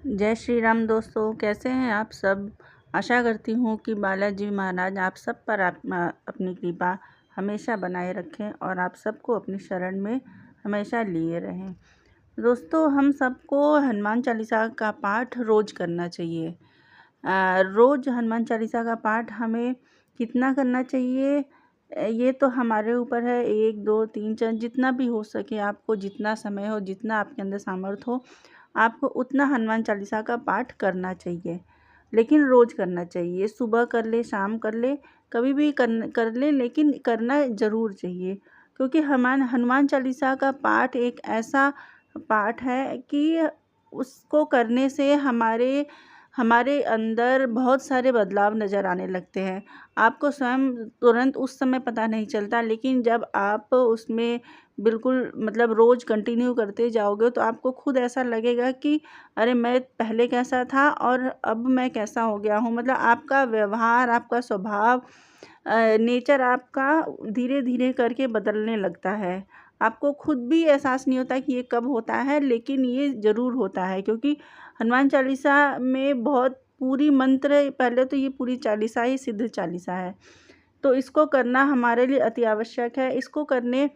जय श्री राम दोस्तों, कैसे हैं आप सब। आशा करती हूँ कि बालाजी महाराज आप सब पर अपनी कृपा हमेशा बनाए रखें और आप सबको अपनी शरण में हमेशा लिए रहें। दोस्तों, हम सबको हनुमान चालीसा का पाठ रोज़ करना चाहिए। रोज़ हनुमान चालीसा का पाठ हमें कितना करना चाहिए, ये तो हमारे ऊपर है। 1 2 3 4 जितना भी हो सके, आपको जितना समय हो, जितना आपके अंदर सामर्थ्य हो, आपको उतना हनुमान चालीसा का पाठ करना चाहिए। लेकिन रोज़ करना चाहिए, सुबह कर ले, शाम कर ले, कभी भी कर ले, लेकिन करना ज़रूर चाहिए। क्योंकि हनुमान चालीसा का पाठ एक ऐसा पाठ है कि उसको करने से हमारे अंदर बहुत सारे बदलाव नज़र आने लगते हैं। आपको स्वयं तुरंत उस समय पता नहीं चलता, लेकिन जब आप उसमें बिल्कुल मतलब रोज़ कंटिन्यू करते जाओगे तो आपको खुद ऐसा लगेगा कि अरे, मैं पहले कैसा था और अब मैं कैसा हो गया हूँ। मतलब आपका व्यवहार, आपका स्वभाव, नेचर आपका धीरे-धीरे करके बदलने लगता है। आपको खुद भी एहसास नहीं होता कि ये कब होता है, लेकिन ये ज़रूर होता है। क्योंकि हनुमान चालीसा में बहुत पूरी मंत्र, पहले तो ये पूरी चालीसा ही सिद्ध चालीसा है। तो इसको करना हमारे लिए अति आवश्यक है। इसको करने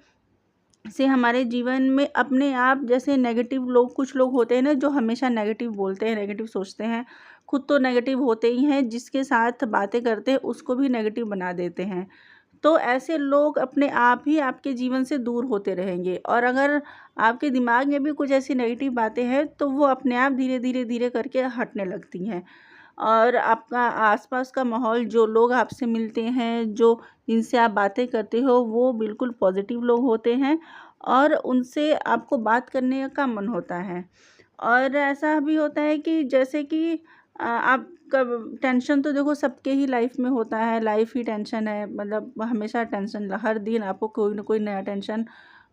से हमारे जीवन में अपने आप, जैसे नेगेटिव लोग, कुछ लोग होते हैं ना जो हमेशा नेगेटिव बोलते हैं, नेगेटिव सोचते हैं, खुद तो नेगेटिव होते ही हैं, जिसके साथ बातें करते हैं उसको भी नेगेटिव बना देते हैं। तो ऐसे लोग अपने आप ही आपके जीवन से दूर होते रहेंगे। और अगर आपके दिमाग में भी कुछ ऐसी नेगेटिव बातें हैं तो वो अपने आप धीरे धीरे धीरे करके हटने लगती हैं। और आपका आसपास का माहौल, जो लोग आपसे मिलते हैं, जो जिनसे आप बातें करते हो, वो बिल्कुल पॉजिटिव लोग होते हैं और उनसे आपको बात करने का मन होता है। और ऐसा भी होता है कि जैसे कि आपका टेंशन तो देखो सबके ही लाइफ में होता है, लाइफ ही टेंशन है। मतलब हमेशा टेंशन, हर दिन आपको कोई ना कोई नया टेंशन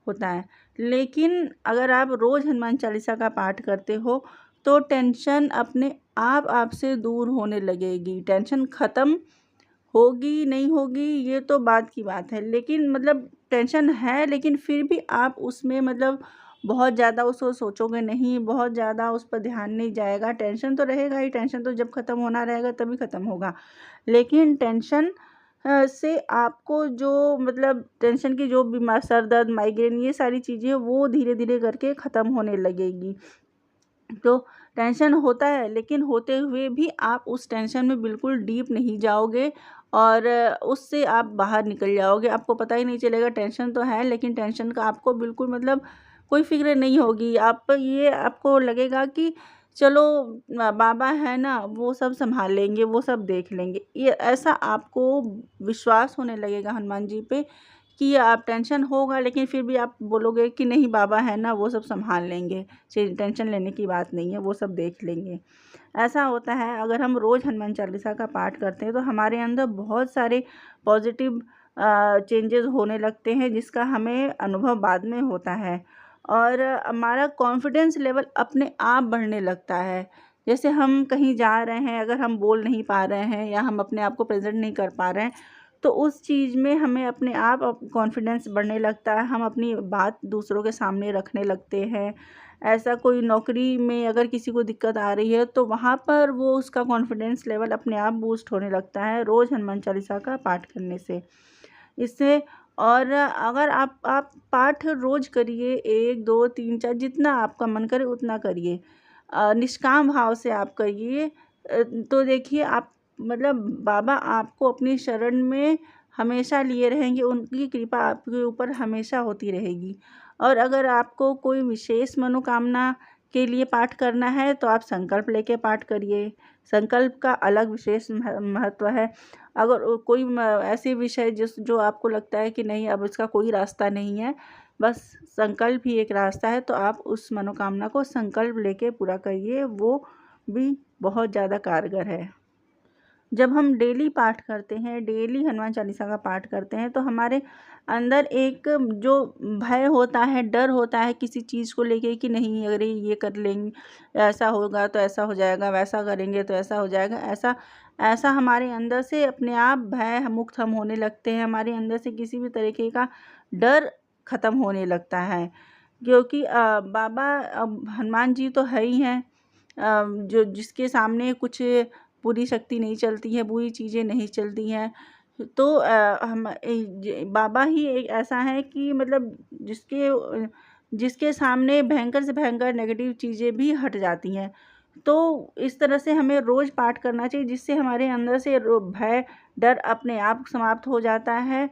होता है। लेकिन अगर आप रोज़ हनुमान चालीसा का पाठ करते हो तो टेंशन अपने आप आपसे दूर होने लगेगी। टेंशन ख़त्म होगी नहीं होगी ये तो बाद की बात है, लेकिन मतलब टेंशन है, लेकिन फिर भी आप उसमें मतलब बहुत ज़्यादा उसको सोचोगे नहीं, बहुत ज़्यादा उस पर ध्यान नहीं जाएगा। टेंशन तो रहेगा ही, टेंशन तो जब ख़त्म होना रहेगा तभी ख़त्म होगा। लेकिन टेंशन से आपको जो मतलब टेंशन की जो बीमार, सर दर्द, माइग्रेन, ये सारी चीज़ें वो धीरे धीरे करके ख़त्म होने लगेगी। तो टेंशन होता है, लेकिन होते हुए भी आप उस टेंशन में बिल्कुल डीप नहीं जाओगे और उससे आप बाहर निकल जाओगे। आपको पता ही नहीं चलेगा टेंशन तो है, लेकिन टेंशन का आपको बिल्कुल मतलब कोई फ़िक्र नहीं होगी। आपको लगेगा कि चलो, बाबा है ना, वो सब सँभाल लेंगे, वो सब देख लेंगे। ये ऐसा आपको विश्वास होने लगेगा हनुमान जी पे कि आप टेंशन होगा, लेकिन फिर भी आप बोलोगे कि नहीं, बाबा है ना, वो सब सँभाल लेंगे, टेंशन लेने की बात नहीं है, वो सब देख लेंगे। ऐसा होता है, अगर हम रोज़ हनुमान चालीसा का पाठ करते हैं तो हमारे अंदर बहुत सारे पॉजिटिव चेंजेस होने लगते हैं, जिसका हमें अनुभव बाद में होता है। और हमारा कॉन्फिडेंस लेवल अपने आप बढ़ने लगता है। जैसे हम कहीं जा रहे हैं, अगर हम बोल नहीं पा रहे हैं या हम अपने आप को प्रेज़ेंट नहीं कर पा रहे हैं, तो उस चीज़ में हमें अपने आप कॉन्फिडेंस बढ़ने लगता है। हम अपनी बात दूसरों के सामने रखने लगते हैं। ऐसा कोई नौकरी में अगर किसी को दिक्कत आ रही है तो वहाँ पर वो उसका कॉन्फिडेंस लेवल अपने आप बूस्ट होने लगता है रोज़ हनुमान चालीसा का पाठ करने से। इससे और अगर आप पाठ रोज़ करिए, 1 2 3 4 जितना आपका मन करे उतना करिए। निष्काम भाव से आप करिए। तो देखिए, आप मतलब बाबा आपको अपनी शरण में हमेशा लिए रहेंगे, उनकी कृपा आपके ऊपर हमेशा होती रहेगी। और अगर आपको कोई विशेष मनोकामना के लिए पाठ करना है तो आप संकल्प लेके पाठ करिए। संकल्प का अलग विशेष महत्व है। अगर कोई ऐसे विषय जो आपको लगता है कि नहीं, अब इसका कोई रास्ता नहीं है, बस संकल्प ही एक रास्ता है, तो आप उस मनोकामना को संकल्प लेके पूरा करिए, वो भी बहुत ज़्यादा कारगर है। जब हम डेली पाठ करते हैं, डेली हनुमान चालीसा का पाठ करते हैं, तो हमारे अंदर एक जो भय होता है, डर होता है किसी चीज़ को लेके कि नहीं, अगर ये कर लेंगे, ऐसा होगा तो ऐसा हो जाएगा, वैसा करेंगे तो ऐसा हो जाएगा, ऐसा ऐसा हमारे अंदर से अपने आप भय मुक्त हम होने लगते हैं। हमारे अंदर से किसी भी तरीके का डर ख़त्म होने लगता है। क्योंकि बाबा हनुमान जी तो है ही हैं। जो जिसके सामने कुछ बुरी शक्ति नहीं चलती है, बुरी चीज़ें नहीं चलती हैं। तो बाबा ही एक ऐसा है कि मतलब जिसके सामने भयंकर से भयंकर नेगेटिव चीज़ें भी हट जाती हैं। तो इस तरह से हमें रोज़ पाठ करना चाहिए, जिससे हमारे अंदर से भय, डर अपने आप समाप्त हो जाता है।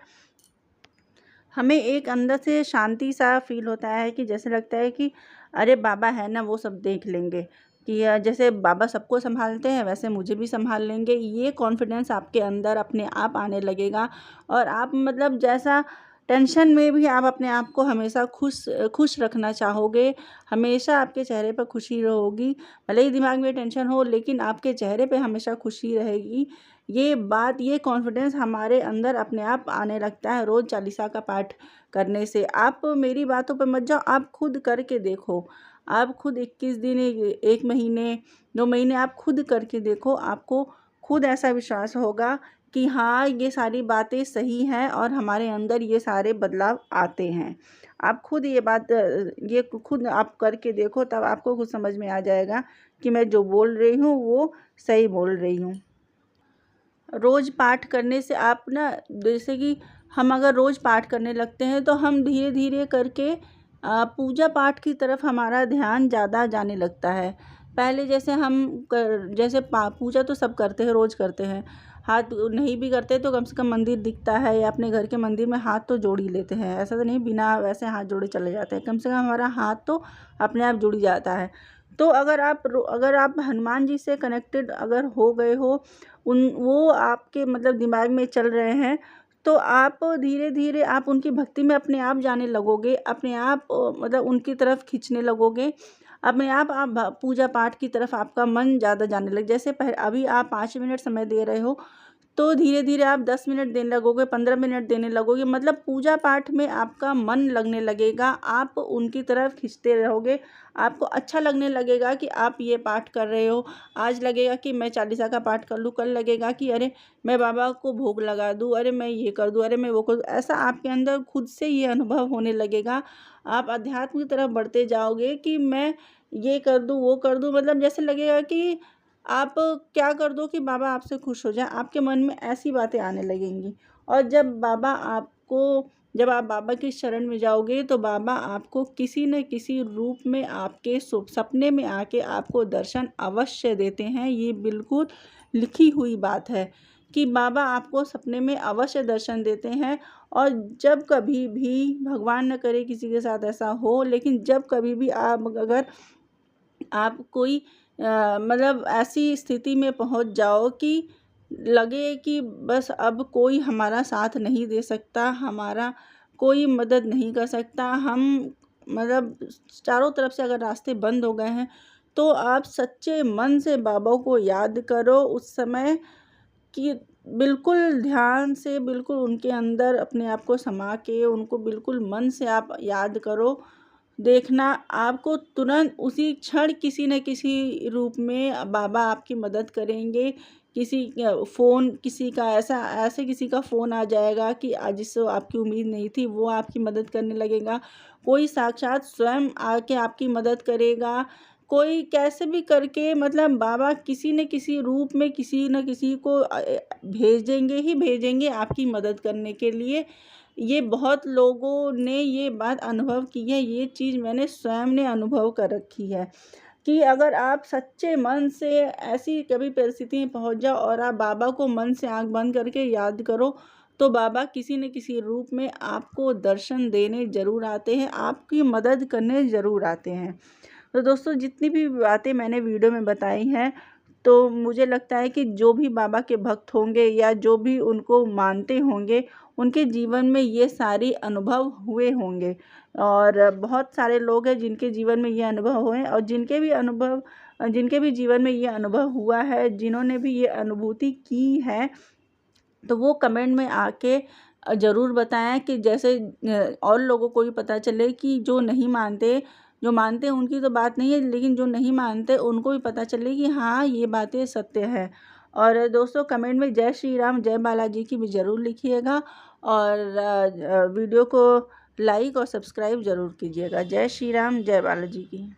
हमें एक अंदर से शांति सा फ़ील होता है कि जैसे लगता है कि अरे बाबा है ना, वो सब देख लेंगे, कि जैसे बाबा सबको सँभालते हैं वैसे मुझे भी सँभाल लेंगे। ये कॉन्फिडेंस आपके अंदर अपने आप आने लगेगा और आप मतलब जैसा टेंशन में भी आप अपने आप को हमेशा खुश रखना चाहोगे। हमेशा आपके चेहरे पर खुशी होगी, भले ही दिमाग में टेंशन हो लेकिन आपके चेहरे पे हमेशा खुशी रहेगी। ये कॉन्फिडेंस हमारे अंदर अपने आप आने लगता है रोज़ चालीसा का पाठ करने से। आप मेरी बातों पे मत जाओ, आप खुद करके देखो। आप खुद 21 दिन, 1 महीने, 2 महीने आप खुद करके देखो। आपको खुद ऐसा विश्वास होगा कि हाँ, ये सारी बातें सही हैं और हमारे अंदर ये सारे बदलाव आते हैं। आप खुद ये खुद आप करके देखो, तब आपको खुद समझ में आ जाएगा कि मैं जो बोल रही हूँ वो सही बोल रही हूँ। रोज़ पाठ करने से आप ना, जैसे कि हम अगर रोज़ पाठ करने लगते हैं तो हम धीरे-धीरे करके पूजा पाठ की तरफ हमारा ध्यान ज़्यादा जाने लगता है। पहले जैसे जैसे पूजा तो सब करते हैं, रोज़ करते हैं। हाथ नहीं भी करते तो कम से कम मंदिर दिखता है या अपने घर के मंदिर में हाथ तो जोड़ ही लेते हैं। ऐसा तो नहीं बिना वैसे हाथ जोड़े चले जाते हैं। कम से कम हमारा हाथ तो अपने आप जुड़ जाता है। तो अगर आप हनुमान जी से कनेक्टेड अगर हो गए हो, वो आपके मतलब दिमाग में चल रहे हैं, तो आप धीरे-धीरे आप उनकी भक्ति में अपने आप जाने लगोगे, अपने आप मतलब उनकी तरफ खींचने लगोगे, अपने आप पूजा पाठ की तरफ आपका मन ज़्यादा जाने लग, जैसे अभी आप 5 मिनट समय दे रहे हो, तो धीरे-धीरे आप 10 मिनट देने लगोगे, 15 मिनट देने लगोगे, मतलब पूजा पाठ में आपका मन लगने लगेगा, आप उनकी तरफ खींचते रहोगे। आपको अच्छा लगने लगेगा कि आप ये पाठ कर रहे हो। आज लगेगा कि मैं चालीसा का पाठ कर लूँ, कल लगेगा कि अरे मैं बाबा को भोग लगा दूँ, अरे मैं ये कर दूँ, अरे मैं वो कर दूँ। ऐसा आपके अंदर खुद से ये अनुभव होने लगेगा। आप अध्यात्म की तरफ बढ़ते जाओगे कि मैं ये कर दूँ, वो कर दूँ, मतलब जैसे लगेगा कि आप क्या कर दो कि बाबा आपसे खुश हो जाएँ, आपके मन में ऐसी बातें आने लगेंगी। और जब आप बाबा की शरण में जाओगे तो बाबा आपको किसी न किसी रूप में आपके सपने में आके आपको दर्शन अवश्य देते हैं। ये बिल्कुल लिखी हुई बात है कि बाबा आपको सपने में अवश्य दर्शन देते हैं। और जब कभी भी, भगवान न करे किसी के साथ ऐसा हो, लेकिन जब कभी भी अगर आप कोई मतलब ऐसी स्थिति में पहुंच जाओ कि लगे कि बस अब कोई हमारा साथ नहीं दे सकता, हमारा कोई मदद नहीं कर सकता, हम मतलब चारों तरफ से अगर रास्ते बंद हो गए हैं, तो आप सच्चे मन से बाबा को याद करो उस समय, कि बिल्कुल ध्यान से, बिल्कुल उनके अंदर अपने आप को समा के उनको बिल्कुल मन से आप याद करो। देखना आपको तुरंत उसी क्षण किसी न किसी रूप में बाबा आपकी मदद करेंगे। किसी का ऐसे किसी का फ़ोन आ जाएगा कि जिससे आपकी उम्मीद नहीं थी, वो आपकी मदद करने लगेगा। कोई साक्षात स्वयं आके आपकी मदद करेगा। कोई कैसे भी करके मतलब बाबा किसी न किसी रूप में किसी न किसी को भेजेंगे ही भेजेंगे आपकी मदद करने के लिए। ये बहुत लोगों ने ये बात अनुभव की है, ये चीज़ मैंने स्वयं ने अनुभव कर रखी है कि अगर आप सच्चे मन से ऐसी कभी परिस्थिति में पहुंच जाओ और आप बाबा को मन से आंख बंद करके याद करो, तो बाबा किसी न किसी रूप में आपको दर्शन देने ज़रूर आते हैं, आपकी मदद करने ज़रूर आते हैं। तो दोस्तों, जितनी भी बातें मैंने वीडियो में बताई हैं, तो मुझे लगता है कि जो भी बाबा के भक्त होंगे या जो भी उनको मानते होंगे, उनके जीवन में ये सारे अनुभव हुए होंगे। और बहुत सारे लोग हैं जिनके जीवन में ये अनुभव हुए हैं और जिनके भी जीवन में ये अनुभव हुआ है, जिन्होंने भी ये अनुभूति की है, तो वो कमेंट में आके ज़रूर बताएं कि जैसे और लोगों को भी पता चले कि जो मानते हैं उनकी तो बात नहीं है, लेकिन जो नहीं मानते उनको भी पता चले कि हाँ, ये बातें सत्य है। और दोस्तों, कमेंट में जय श्री राम, जय बालाजी की भी ज़रूर लिखिएगा और वीडियो को लाइक और सब्सक्राइब ज़रूर कीजिएगा। जय श्री राम, जय बालाजी की।